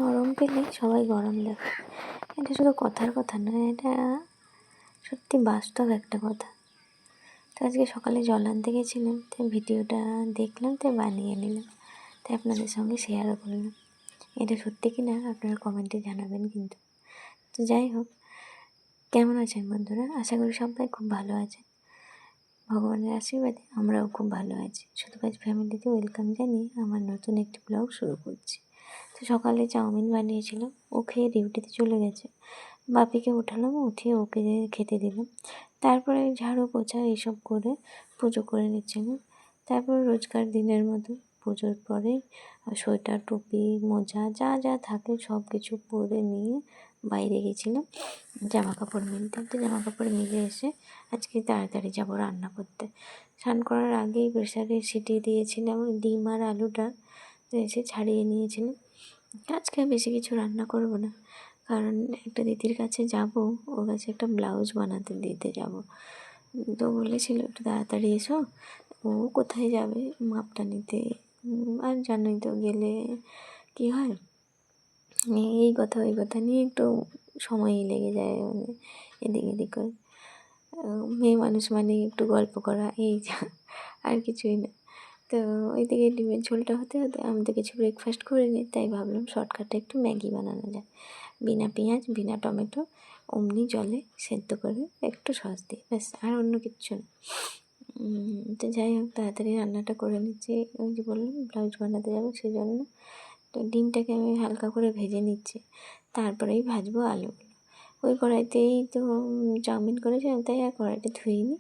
গরম পেলে সবাই গরম দেখে। এটা শুধু কথার কথা নয়, এটা সত্যি বাস্তব একটা কথা। তো আজকে সকালে জল আনতে গেছিলাম, তাই ভিডিওটা দেখলাম, তাই বানিয়ে নিলাম, তাই আপনাদের সঙ্গে শেয়ারও করলাম। এটা সত্যি কি না আপনারা কমেন্টে জানাবেন কিন্তু। তো যাই হোক, কেমন আছেন বন্ধুরা? আশা করি সবাই খুব ভালো আছেন। ভগবানের আশীর্বাদে আমরাও খুব ভালো আছি। শুধুকাজ ফ্যামিলিতে ওয়েলকাম জানিয়ে আমার নতুন একটি ব্লগ শুরু করছি। তো সকালে চাউমিন বানিয়েছিলাম, ও খেয়ে ডিউটিতে চলে গেছে। বাপিকে উঠালাম, উঠিয়ে ওকে খেতে দিলাম। তারপরে ঝাড়ু পোছা এইসব করে পুজো করে নিচ্ছিলাম। তারপর রোজকার দিনের মতো পুজোর পরে সোয়েটার, টুপি, মোজা যা যা থাকে সব কিছু পরে নিয়ে বাইরে গেছিলাম জামা কাপড় মিলতে। তো জামা কাপড় মিলে এসে আজকে তাড়াতাড়ি যাব রান্না করতে। স্নান করার আগেই প্রেসারে সিটি দিয়েছিলাম ডিম আর আলুটা, এসে ছাড়িয়ে নিয়েছিলাম। আজকে বেশি কিছু রান্না করব না, কারণ একটা দিদির কাছে যাব, ওর কাছে একটা ব্লাউজ বানাতে দিতে যাব। তো বলেছিল একটু তাড়াতাড়ি এসো। ও কোথায় যাবে মাপটা নিতে, আর জানোই তো গেলে কী হয়, এই কথা ওই কথা নিয়ে একটু সময়ই লেগে যায়, মানে এদিক এদিক করে। মেয়ে মানুষ মানে একটু গল্প করা, এই যা, আর কিছুই না। তো ওইদিকে ডিমের ঝোলটা হতে হতে আমি তো কিছু ব্রেকফাস্ট করিনি, তাই ভাবলাম শর্টকাটে একটু ম্যাগি বানানো যায়, বিনা পেঁয়াজ বিনা টমেটো, অমনি জলে সেদ্ধ করে একটু সস দিয়ে, ব্যাস, আর অন্য কিচ্ছু না। তো যাই হোক, তাড়াতাড়ি রান্নাটা করে নিচ্ছি। ওই যে বললাম ব্লাউজ বানাতে যাবো সেই জন্য। তো ডিমটাকে আমি হালকা করে ভেজে নিচ্ছি, তারপরেই ভাজবো আলুগুলো। ওই কড়াইতেই তো চাউমিন করেছিলাম, তাই আর কড়াইটা ধুইনি,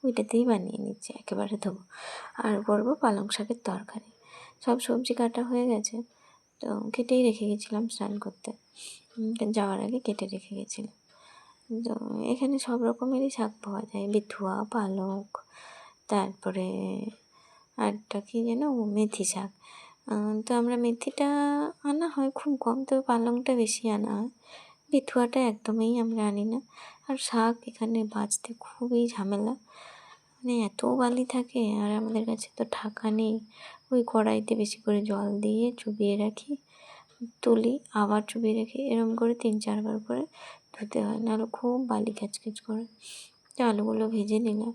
ওইটাতেই বানিয়ে নিচ্ছি, একেবারে ধোবো। আর করবো পালং শাকের তরকারি। সব সবজি কাটা হয়ে গেছে, তো কেটেই রেখে গেছিলাম স্নান করতে, যাওয়ার আগে কেটে রেখে গেছিলাম। তো এখানে সব রকমেরই শাক পাওয়া যায়, বেথুয়া, পালক, তারপরে আরটা কী যেন, মেথি শাক। তো আমরা মেথিটা আনা হয় খুব কম, তো পালংটা বেশি আনা হয়, বেথুয়াটা একদমই আমরা আনি না। আর শাক এখানে বাছতে খুবই ঝামেলা, মানে এত বালি থাকে, আর আমাদের কাছে তো ঢাকা নেই। ওই কড়াইতে বেশি করে জল দিয়ে চুবিয়ে রাখি, তুলি, আবার চুবিয়ে রাখি, এরকম করে 3-4 বার করে ধুতে হয়, নাহলে খুব বালি ক্যাচক্যাচ করে। তো আলুগুলো ভেজে নিলাম,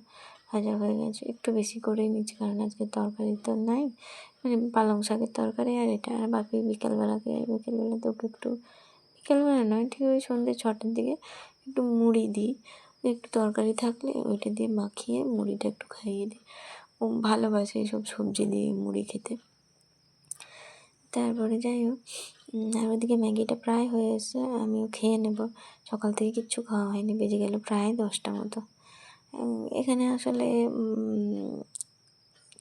ভাজা হয়ে গেছে, একটু বেশি করেই নিচ্ছি, কারণ আজকে তরকারি তো নাই, মানে পালং শাকের তরকারি আর এটা। আর বাকি বিকেলবেলাতে ওকে একটু, বিকেলবেলা নয় ঠিক ওই সন্ধ্যে 6টার দিকে একটু মুড়ি দিই, একটু তরকারি থাকলে ওইটা দিয়ে মাখিয়ে মুড়িটা একটু খাইয়ে দিই। ও ভালোবাসে এইসব সবজি দিয়ে মুড়ি খেতে। তারপরে যাই হোক, আর ওদিকে ম্যাগিটা প্রায় হয়ে এসছে, আমিও খেয়ে নেব। সকাল থেকে কিচ্ছু খাওয়া হয়নি, বেজে গেল প্রায় 10টা মতো। এখানে আসলে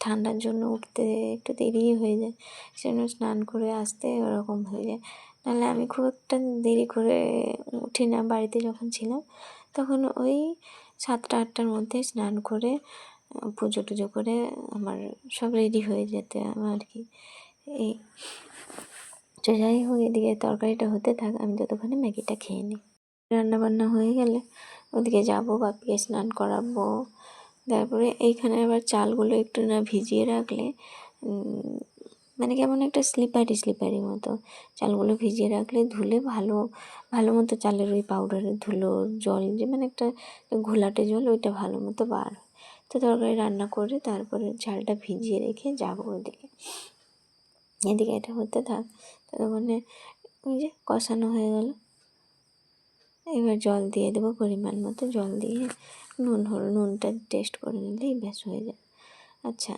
ঠান্ডার জন্য উঠতে একটু দেরি হয়ে যায়, সেজন্য স্নান করে আসতে ওরকম হয়ে যায়। নাহলে আমি খুব একটা দেরি করে উঠি না, বাড়িতে যখন ছিলাম তখন ওই 7টা-8টার মধ্যে স্নান করে পুজো টুজো করে আমার সব রেডি হয়ে যেতে আমার আর কি। এই তো যাই হোক, এদিকে তরকারিটা হতে থাক, আমি ততক্ষণে ম্যাগিটা খেয়ে নিই। রান্নাবান্না হয়ে গেলে ওদিকে যাবো, বাপিকে স্নান করাবো। তারপরে এইখানে আবার চালগুলো একটু না ভিজিয়ে রাখলে মানে কেমন একটা স্লিপারি মতো, চালগুলো ভিজিয়ে রাখলে ধুলে ভালো মতো চালের ওই পাউডারের ধুলো জল, যে মানে একটা ঘোলাটে জল, ওইটা ভালো মতো বার হয়। তো তরকারি রান্না করে তারপরে চালটা ভিজিয়ে রেখে যাবো ওদিকে। এদিকে এটা হতে থাক, ততক্ষণে ওই যে কষানো হয়ে গেল। এবার জল দিয়ে দেবো পরিমাণ মতো, জল দিয়ে নুনটা টেস্ট করে নিলেই ব্যাস হয়ে যায়। আচ্ছা,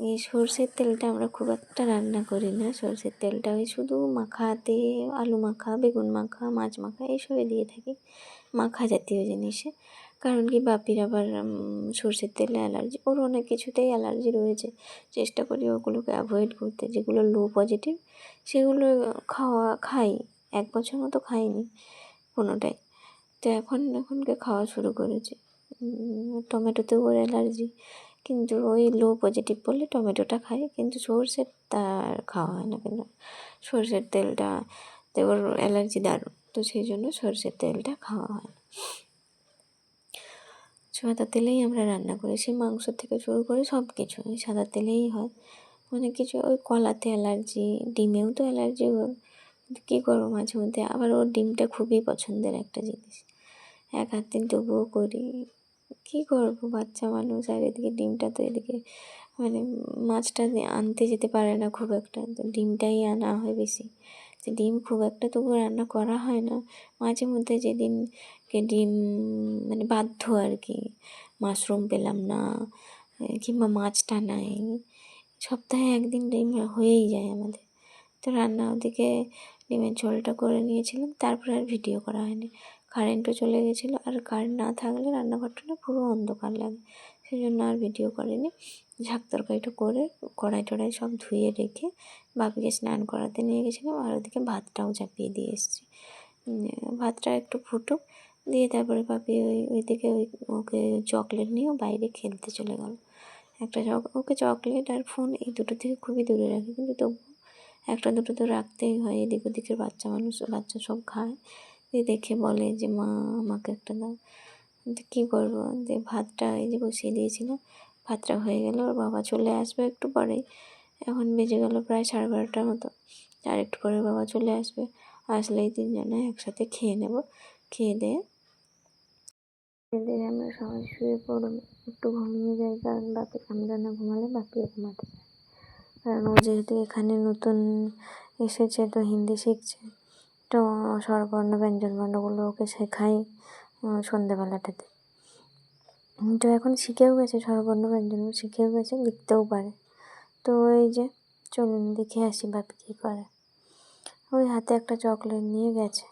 এই সর্ষের তেলটা আমরা খুব একটা রান্না করি না, সর্ষের তেলটা ওই শুধু মাখাতে, আলু মাখা, বেগুন মাখা, মাছ মাখা এইসবে দিয়ে থাকি, মাখা জাতীয় জিনিসে। কারণ কি বাপির আবার সর্ষের তেলে অ্যালার্জি, ওর অনেক কিছুতেই অ্যালার্জি রয়েছে। চেষ্টা করি ওগুলোকে অ্যাভয়েড করতে, যেগুলো লো পজিটিভ সেগুলো খাই। 1 বছর মতো খাইনি কোনোটাই, তো এখনকে খাওয়া শুরু করেছি। টমেটোতেও ওর অ্যালার্জি, কিন্তু ওই লো পজিটিভ বলে টমেটোটা খাই, কিন্তু সর্ষের তার খাওয়া হয় না। কেন, সর্ষের তেলটাতে ওর অ্যালার্জি দারুণ, তো সেই জন্য সর্ষের তেলটা খাওয়া হয় না। সাদা তেলেই আমরা রান্না করি, সেই মাংস থেকে শুরু করে সব কিছু ওই সাদা তেলেই হয়। অনেক কিছু, ওই কলাতে অ্যালার্জি, ডিমেও তো অ্যালার্জি ওর, কী করবো, মাঝে মধ্যে আবার ওর ডিমটা খুবই পছন্দের একটা জিনিস, এক হাত দিন তবুও করি। কী করবো, বাচ্চা মানুষ, আর এদিকে ডিমটা তো এদিকে মানে মাছটা আনতে যেতে পারে না খুব একটা, তো ডিমটাই আনা হয় বেশি। তো ডিম খুব একটা তবু রান্না করা হয় না, মাঝে মধ্যে যেদিনকে ডিম মানে বাধ্য আর কি, মাশরুম পেলাম না কিংবা মাছটা নাই, সপ্তাহে একদিন ডিম হয়েই যায় আমাদের। তো রান্না ওদিকে ডিমের ঝোলটা করে নিয়েছিলাম, তারপরে আর ভিডিও করা হয়নি। কারেন্টও চলে গেছিলো, আর কারেন্ট না থাকলে রান্নাঘরটা না পুরো অন্ধকার লাগে, সেই জন্য আর ভিডিও করিনি। শাক তরকারিটা করে কড়াই টড়াই সব ধুয়ে রেখে বাপিকে স্নান করাতে নিয়ে গেছিলাম, আর ওদিকে ভাতটাও চাপিয়ে দিয়ে এসেছি। ভাতটা একটু ফুটুক, দিয়ে তারপরে বাপি ওইদিকে ওকে চকলেট নিয়েও বাইরে খেলতে চলে গেল। ওকে চকলেট আর ফোন এই দুটো থেকে খুবই দূরে রাখি, কিন্তু তবু একটা দুটো তো রাখতেই হয়, এদিক ওদিকের বাচ্চা সব খায়, দেখে বলে যে মা আমাকে একটা দাও। তো কী করবো, যে ভাতটা এই যে বসিয়ে দিয়েছিলাম, ভাতটা হয়ে গেল, ওর বাবা চলে আসবে একটু পরেই, এখন বেজে গেল প্রায় 12:30 মতো, আর একটু পরে বাবা চলে আসবে, আসলেই তিনজনে একসাথে খেয়ে নেব। খেয়ে দিয়ে আমরা সবাই শুয়ে পড়ব, একটু ঘুমিয়ে যাই, কারণ আমরা না ঘুমালে বাপিও ঘুমাতে চায়। কারণ ও যেহেতু এখানে নতুন এসেছে, তো হিন্দি শিখছে, তো স্বরবর্ণ ব্যঞ্জনবর্ণগুলো ওকে শেখাই সন্ধ্যেবেলাটাতে। তো এখন শিখেও গেছে, স্বরবর্ণ ব্যঞ্জন শিখেও গেছে, লিখতেও পারে। তো এই যে চলুন দেখে আসি বাপি কী করে। ওই হাতে একটা চকলেট নিয়ে গেছে,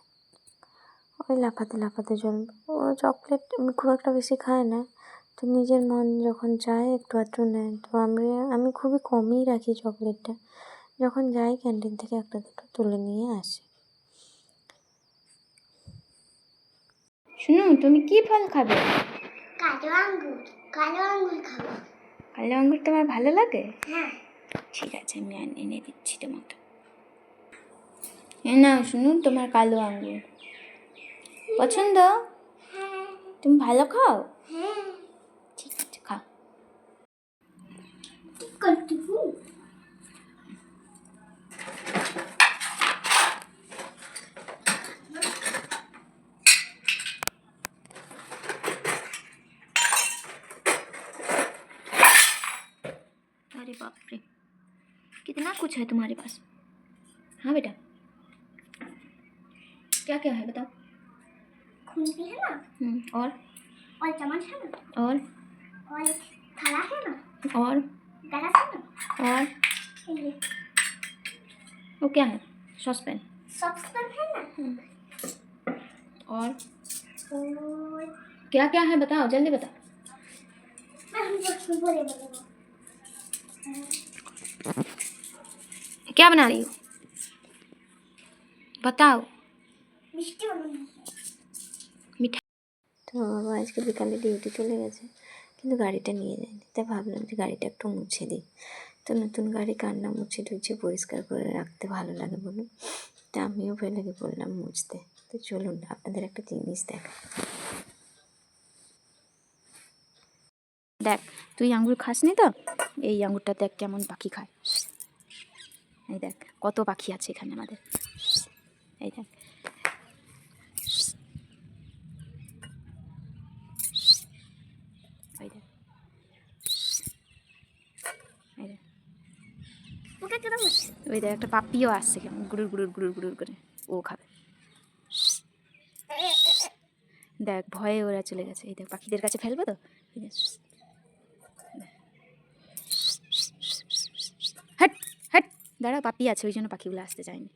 ওই লাফাতে লাফাতে চলবে। ও চকলেট খুব একটা বেশি খায় না, তো নিজের মন যখন চায় একটু আধটু নেয়। তো আমি খুবই কমই রাখি চকলেটটা, যখন যাই ক্যান্টিন থেকে একটা দুটো তুলে নিয়ে আসি। শুনো, তুমি কি ফল খাবে? কালো আঙ্গুর খাবো। কালো আঙ্গুর তোমার ভালো লাগে? হ্যাঁ। ঠিক আছে, আমি এনে দিচ্ছি তোমাকে। নাও শুনো, তোমার কালো আঙ্গুর পছন্দ? হ্যাঁ। তুমি ভালো খাও? হ্যাঁ। ঠিক আছে, খাও। কতটুকু? अरे बाप रे, कितना कुछ है तुम्हारे पास। हाँ बेटा, क्या क्या है बताओ। खुंती है ना, और चम्मच है ना, और थाला है ना, और गलास है ना, और ये वो क्या है? सॉसपैन है ना, और और क्या क्या है बताओ, जल्दी बताओ। बोले क्या बना रही हो, बताओ। मिष्टी बनाना। তো বাবা আজকে বিকালে ডিউটি চলে গেছে, কিন্তু গাড়িটা নিয়ে যায়নি, তাই ভাবলাম যে গাড়িটা একটু মুছে দিই। তো নতুন গাড়ি কার না মুছে টুছে পরিষ্কার করে রাখতে ভালো লাগে বলুন, তা আমিও লেগে পড়লাম মুছতে। তো চলুন আপনাদের একটা জিনিস দেখা। দেখ, তুই আঙ্গুর খাসনি তো, এই আঙ্গুরটা দেখ কেমন পাখি খায়। এই দেখ কত পাখি আছে এখানে আমাদের, এই দেখ। এই দেখ, এই দেখ, ওই দেখ একটা পাপিও আসছে কেমন গুড়ুর গুড়ুর গুড়ুর গুড়ুর করে, ও খাবে। দেখ ভয়ে ওরা চলে গেছে, এই দেখ পাখিদের কাছে ফেলবো তো, হ্যাট হ্যাট, দাঁড়া পাপি আছে ওই জন্য পাখিগুলো আসতে চায়নি।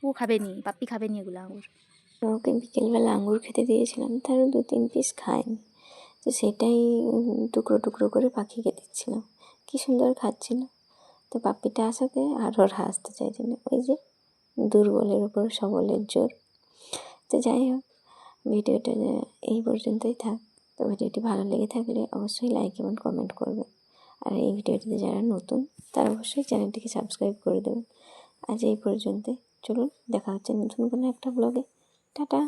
ও খাবে নি, পাপ্পি খাবে নি এগুলো আঙুর। ওকে বিকেলবেলা আঙুর খেতে দিয়েছিলাম, তারও 2-3 পিস খায়নি, তো সেটাই টুকরো টুকরো করে পাখিকে দিচ্ছিলাম, কী সুন্দর খাচ্ছিল। তো পাপ্পিটা আসাতে আর ওর আসতে চাইছে না, ওই যে দুর্বলের ওপর সবলের জোর। তো যাই হোক, ভিডিওটা এই পর্যন্তই থাক। তো ভিডিওটি ভালো লেগে থাকলে অবশ্যই লাইক এবং কমেন্ট করবেন, আর এই ভিডিওটিতে যারা নতুন তারা অবশ্যই চ্যানেলটিকে সাবস্ক্রাইব করে দেবেন। আজ এই পর্যন্তই, চলুন দেখা হচ্ছে নতুন কোনো একটা ব্লগে। টাটা।